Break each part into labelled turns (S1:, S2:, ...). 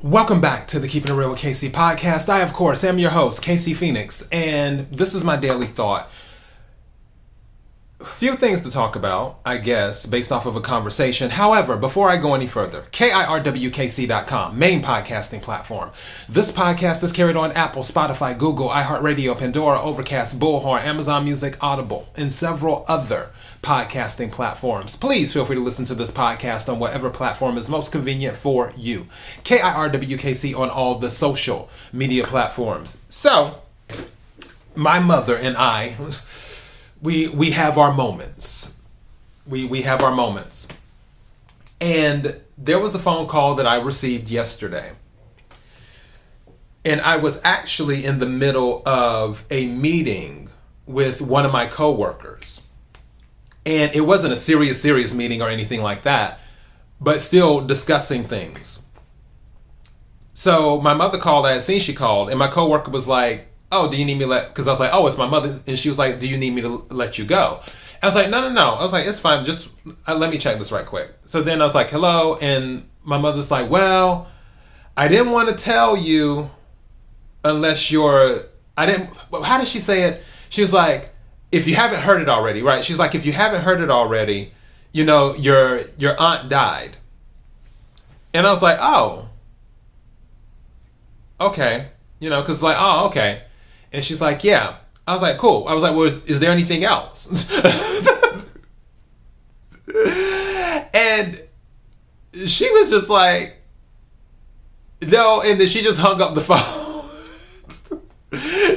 S1: Welcome back to the Keeping It Real with KC podcast. I, of course, am your host, KC Phoenix, and this is my daily thought. A few things to talk about, I guess, based off of a conversation. However, before I go any further, KIRWKC.com, main podcasting platform. This podcast is carried on Apple, Spotify, Google, iHeartRadio, Pandora, Overcast, Bullhorn, Amazon Music, Audible, and several other podcasting platforms. Please feel free to listen to this podcast on whatever platform is most convenient for you. KIRWKC on all the social media platforms. So, my mother and I, we have our moments. We have our moments. And there was a phone call that I received yesterday. And I was actually in the middle of a meeting with one of my coworkers. And it wasn't a serious meeting or anything like that, but still discussing things. So my mother called, I had seen she called, and my coworker was like, oh, do you need me to because I was like, oh, it's my mother. And she was like, do you need me to let you go? I was like, no. I was like, it's fine. Just let me check this right quick. So then I was like, hello. And my mother's like, well, I didn't want to tell you unless how did she say it? She was like, if you haven't heard it already, right? She's like, if you haven't heard it already, you know, your aunt died. And I was like, oh, okay. You know, because like, oh, okay. And she's like, yeah. I was like, cool. I was like, well, is there anything else? And she was just like, no. And then she just hung up the phone.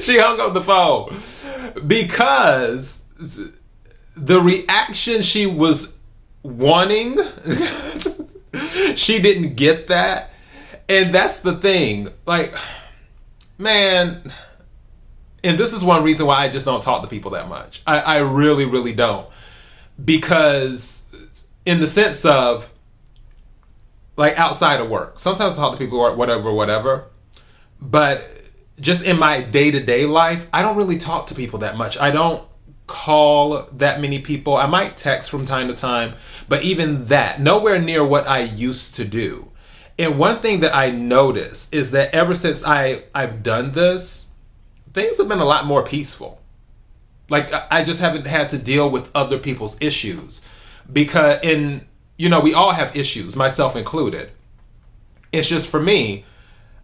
S1: She hung up the phone because the reaction she was wanting, she didn't get that. And that's the thing. Like, man, and this is one reason why I just don't talk to people that much. I really don't. Because in the sense of, like, outside of work, sometimes I talk to people whatever. But just in my day-to-day life, I don't really talk to people that much. I don't call that many people. I might text from time to time. But even that, nowhere near what I used to do. And one thing that I noticed is that ever since I've done this, things have been a lot more peaceful. Like, I just haven't had to deal with other people's issues. Because, we all have issues, myself included. It's just for me,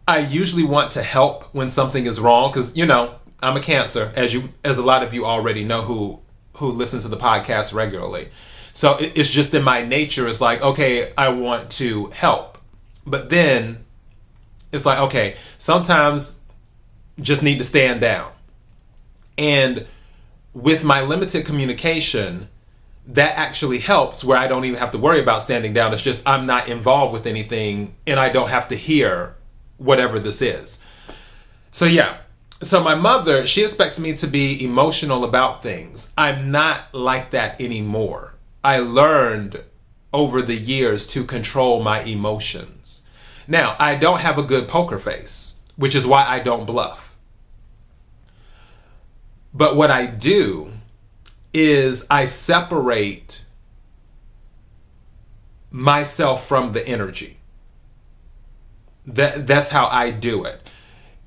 S1: I usually want to help when something is wrong. Because, I'm a Cancer, as a lot of you already know who listens to the podcast regularly. So it's just in my nature, it's like, okay, I want to help. But then it's like, okay, sometimes just need to stand down. And with my limited communication, that actually helps where I don't even have to worry about standing down. It's just I'm not involved with anything and I don't have to hear whatever this is. So yeah. So my mother, she expects me to be emotional about things. I'm not like that anymore. I learned over the years to control my emotions. Now, I don't have a good poker face, which is why I don't bluff. But what I do is I separate myself from the energy. That's how I do it.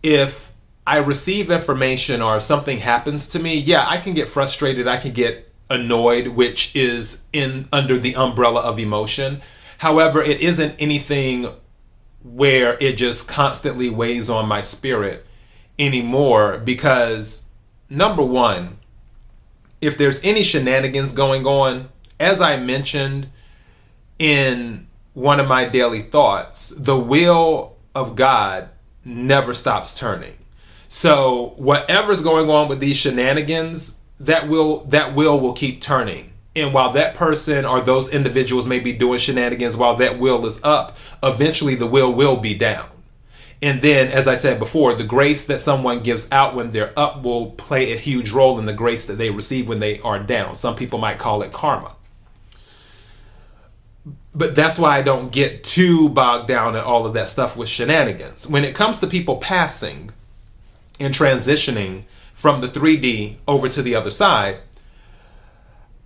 S1: If I receive information or if something happens to me, yeah, I can get frustrated, I can get annoyed, which is under the umbrella of emotion. However, it isn't anything where it just constantly weighs on my spirit anymore because, number one, if there's any shenanigans going on, as I mentioned in one of my daily thoughts, the wheel of God never stops turning. So whatever's going on with these shenanigans, that wheel will keep turning. And while that person or those individuals may be doing shenanigans while that wheel is up, eventually the wheel will be down. And then, as I said before, the grace that someone gives out when they're up will play a huge role in the grace that they receive when they are down. Some people might call it karma. But that's why I don't get too bogged down in all of that stuff with shenanigans. When it comes to people passing and transitioning from the 3D over to the other side,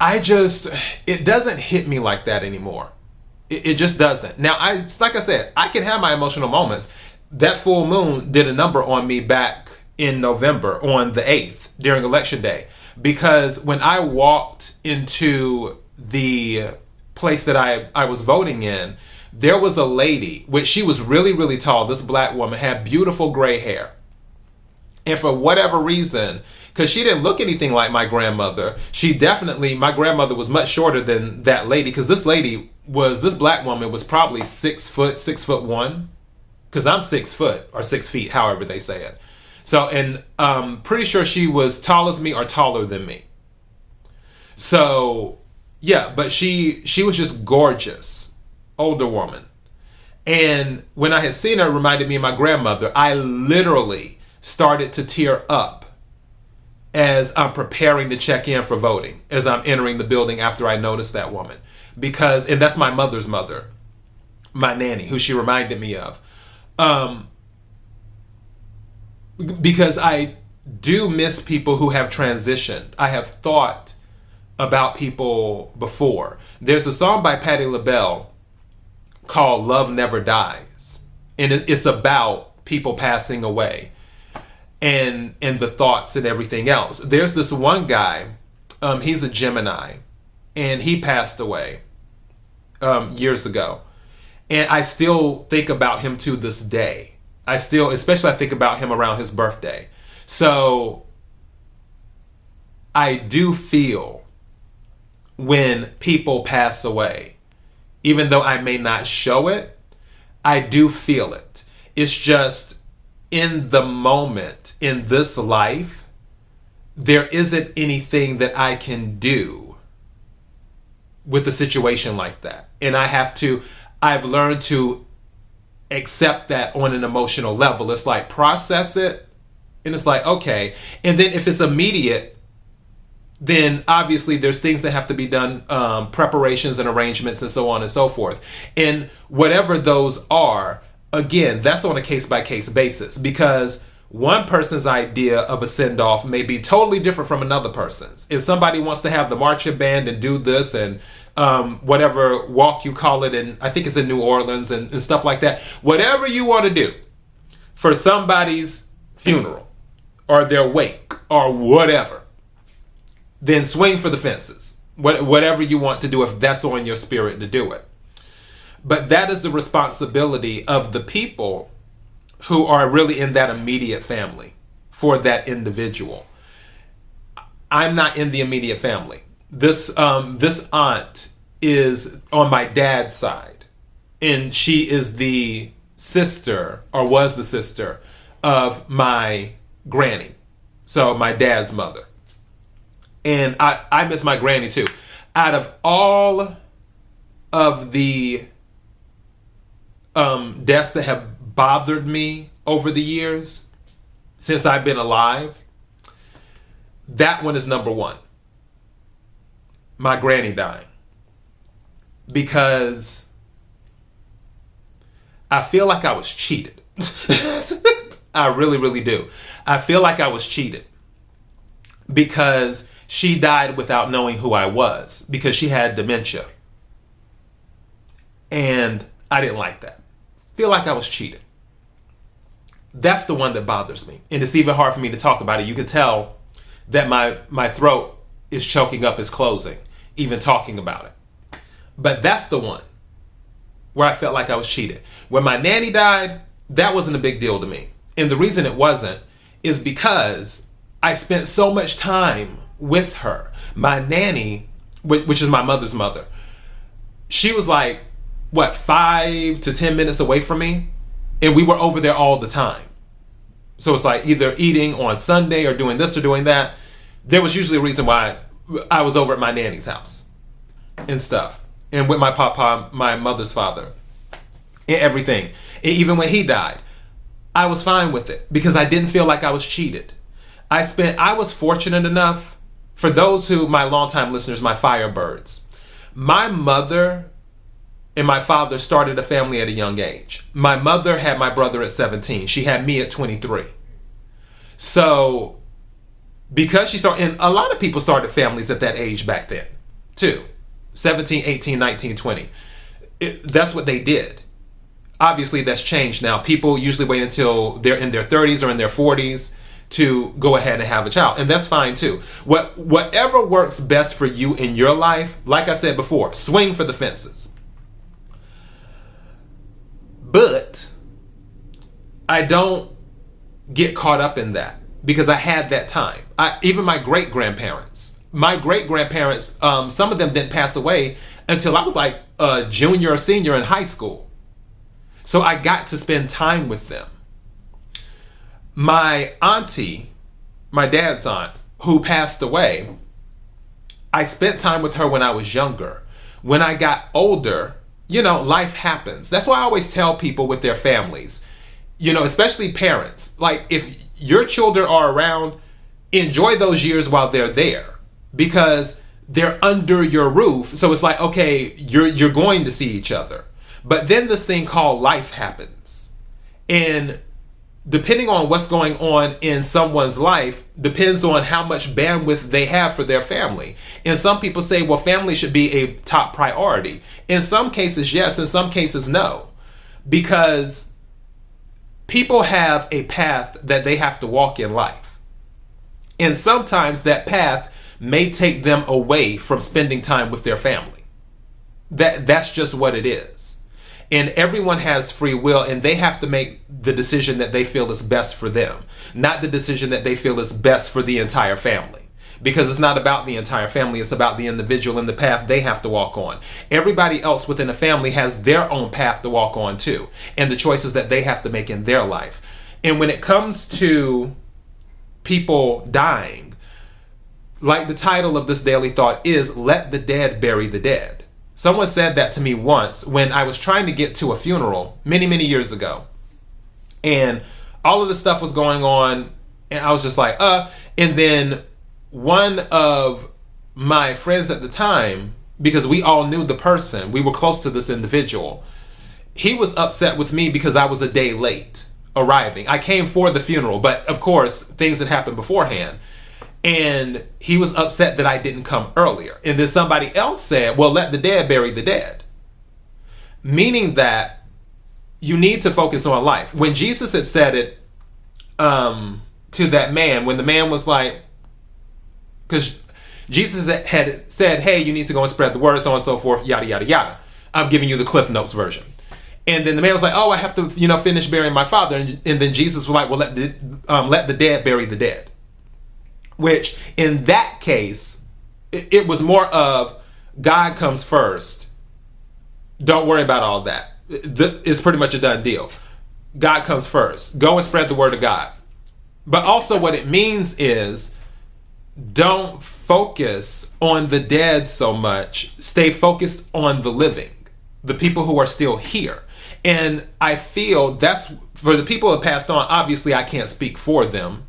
S1: it doesn't hit me like that anymore. It just doesn't. Now, like I said, I can have my emotional moments. That full moon did a number on me back in November on the 8th during election day, because when I walked into the place that I was voting in, there was a lady, which she was really, really tall. This black woman had beautiful gray hair. And for whatever reason, because she didn't look anything like my grandmother, my grandmother was much shorter than that lady, because this black woman was probably 6 foot, 6'1", because I'm 6 foot or 6 feet, however they say it. So, and pretty sure she was tall as me or taller than me. So, yeah, but she was just gorgeous, older woman. And when I had seen her, it reminded me of my grandmother. I literally started to tear up as I'm preparing to check in for voting, as I'm entering the building after I noticed that woman. And that's my mother's mother, my nanny, who she reminded me of. Because I do miss people who have transitioned. I have thought about people before. There's a song by Patti LaBelle called Love Never Dies. And it's about people passing away and the thoughts and everything else. There's this one guy, he's a Gemini, and he passed away years ago. And I still think about him to this day. Especially I think about him around his birthday. So I do feel when people pass away, even though I may not show it, I do feel it. It's just in the moment, in this life, there isn't anything that I can do with a situation like that. And I've learned to accept that on an emotional level. It's like process it, and it's like, okay. And then if it's immediate, then obviously there's things that have to be done, preparations and arrangements and so on and so forth. And whatever those are, again, that's on a case-by-case basis, because one person's idea of a send-off may be totally different from another person's. If somebody wants to have the marching band and do this and whatever walk you call it, and I think it's in New Orleans and stuff like that, whatever you want to do for somebody's funeral or their wake or whatever, then swing for the fences. Whatever you want to do, if that's on your spirit to do it. But that is the responsibility of the people who are really in that immediate family for that individual. I'm not in the immediate family. This aunt is on my dad's side, and she is the sister, or was the sister, of my granny, so my dad's mother. And I miss my granny too. Out of all of the deaths that have bothered me over the years since I've been alive, that one is number one. My granny dying. Because I feel like I was cheated. I really, really do. I feel like I was cheated. Because she died without knowing who I was. Because she had dementia. And I didn't like that. Feel like I was cheated. That's the one that bothers me. And it's even hard for me to talk about it. You can tell that my throat is choking up, is closing, even talking about it. But that's the one where I felt like I was cheated. When my nanny died, that wasn't a big deal to me. And the reason it wasn't is because I spent so much time with her. My nanny, which is my mother's mother, she was like, 5 to 10 minutes away from me? And we were over there all the time. So it's like either eating on Sunday or doing this or doing that. There was usually a reason why I was over at my nanny's house and stuff. And with my papa, my mother's father, and everything. And even when he died, I was fine with it because I didn't feel like I was cheated. I was fortunate enough, for those who, my longtime listeners, my Firebirds, my mother and my father started a family at a young age. My mother had my brother at 17. She had me at 23. So, because she started, and a lot of people started families at that age back then, too. 17, 18, 19, 20. that's what they did. Obviously, that's changed now. People usually wait until they're in their 30s or in their 40s to go ahead and have a child. And that's fine too. Whatever works best for you in your life, like I said before, swing for the fences. But I don't get caught up in that because I had that time. Even my great-grandparents, some of them didn't pass away until I was like a junior or senior in high school. So I got to spend time with them. My auntie, my dad's aunt, who passed away, I spent time with her when I was younger. When I got older, life happens. That's why I always tell people with their families, especially parents, like if your children are around, enjoy those years while they're there because they're under your roof. So it's like, okay, you're going to see each other. But then this thing called life happens. And depending on what's going on in someone's life depends on how much bandwidth they have for their family. And some people say, well, family should be a top priority. In some cases, yes. In some cases, no. Because people have a path that they have to walk in life. And sometimes that path may take them away from spending time with their family. That's just what it is. And everyone has free will, and they have to make the decision that they feel is best for them, not the decision that they feel is best for the entire family. Because it's not about the entire family, it's about the individual and the path they have to walk on. Everybody else within a family has their own path to walk on too, and the choices that they have to make in their life. And when it comes to people dying, like the title of this daily thought is, Let the Dead Bury the Dead. Someone said that to me once when I was trying to get to a funeral many, many years ago. And all of this stuff was going on, and I was just like, And then one of my friends at the time, because we all knew the person, we were close to this individual, he was upset with me because I was a day late arriving. I came for the funeral, but of course, things had happened beforehand. And he was upset that I didn't come earlier. And then somebody else said, well, let the dead bury the dead. Meaning that you need to focus on life. When Jesus had said it to that man, when the man was like, because Jesus had said, hey, you need to go and spread the word, so on and so forth, yada, yada, yada. I'm giving you the Cliff Notes version. And then the man was like, oh, I have to, finish burying my father. And then Jesus was like, well, let the dead bury the dead. Which, in that case, it was more of God comes first. Don't worry about all that. It's pretty much a done deal. God comes first. Go and spread the word of God. But also what it means is don't focus on the dead so much. Stay focused on the living, the people who are still here. And I feel that's, for the people who have passed on, obviously I can't speak for them.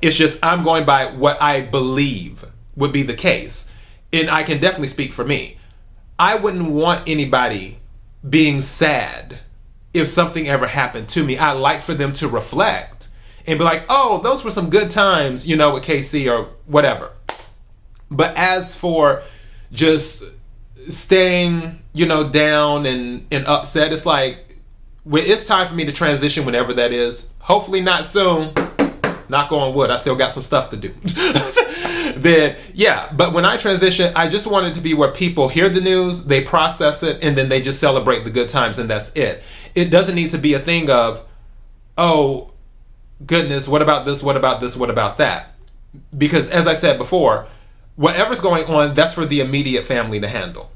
S1: It's just I'm going by what I believe would be the case. And I can definitely speak for me. I wouldn't want anybody being sad if something ever happened to me. I like for them to reflect and be like, oh, those were some good times, with KC or whatever. But as for just staying, down and upset, it's like, when it's time for me to transition, whenever that is, hopefully not soon. Knock on wood, I still got some stuff to do. Then, yeah, but when I transition, I just want it to be where people hear the news, they process it, and then they just celebrate the good times, and that's it. It doesn't need to be a thing of, oh, goodness, what about this, what about this, what about that? Because as I said before, whatever's going on, that's for the immediate family to handle.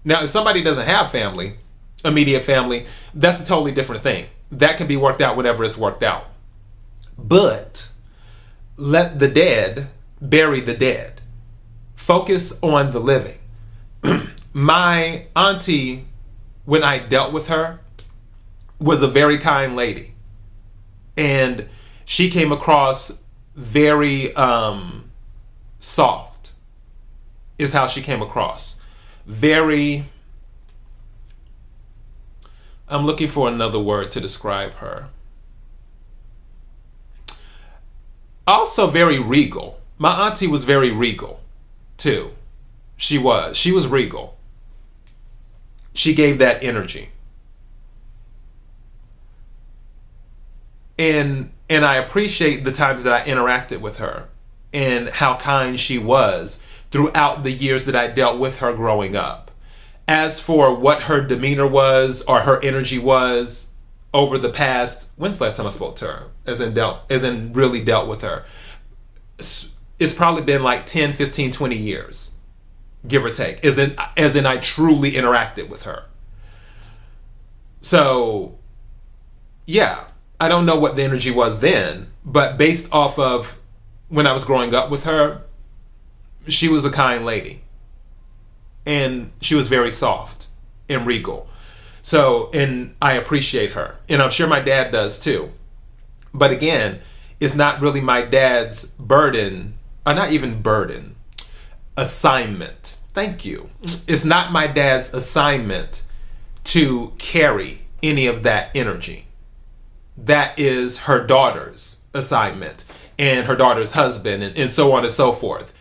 S1: Now, if somebody doesn't have immediate family, that's a totally different thing. That can be worked out whenever it's worked out. But let the dead bury the dead. Focus on the living. My auntie, when I dealt with her, was a very kind lady. And she came across very soft, is how she came across. Very, I'm looking for another word to describe her. Also very regal. My auntie was very regal, too. She was regal. she gave that energy. And I appreciate the times that I interacted with her and how kind she was throughout the years that I dealt with her growing up. As for what her demeanor was or her energy was over the past, when's the last time I spoke to her? As in really dealt with her. It's probably been like 10, 15, 20 years, give or take. As in I truly interacted with her. So, yeah. I don't know what the energy was then, but based off of when I was growing up with her, she was a kind lady. And she was very soft and regal. So, and I appreciate her. And I'm sure my dad does too. But again, it's not really my dad's burden, or not even burden, assignment. Thank you. It's not my dad's assignment to carry any of that energy. That is her daughter's assignment and her daughter's husband and so on and so forth.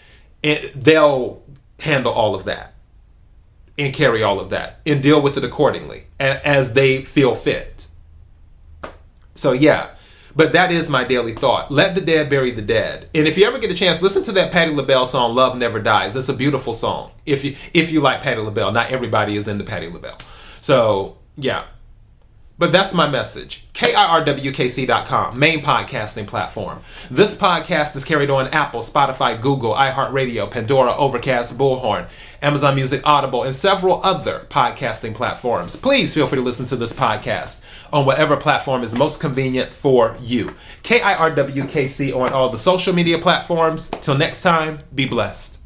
S1: And they'll handle all of that and carry all of that and deal with it accordingly as they feel fit. So yeah, but that is my daily thought. Let the dead bury the dead. And if you ever get a chance, listen to that Patti LaBelle song, Love Never Dies. It's a beautiful song. If you like Patti LaBelle, not everybody is into Patti LaBelle. So yeah. But that's my message. KIRWKC.com, main podcasting platform. This podcast is carried on Apple, Spotify, Google, iHeartRadio, Pandora, Overcast, Bullhorn, Amazon Music, Audible, and several other podcasting platforms. Please feel free to listen to this podcast on whatever platform is most convenient for you. KIRWKC on all the social media platforms. Till next time, be blessed.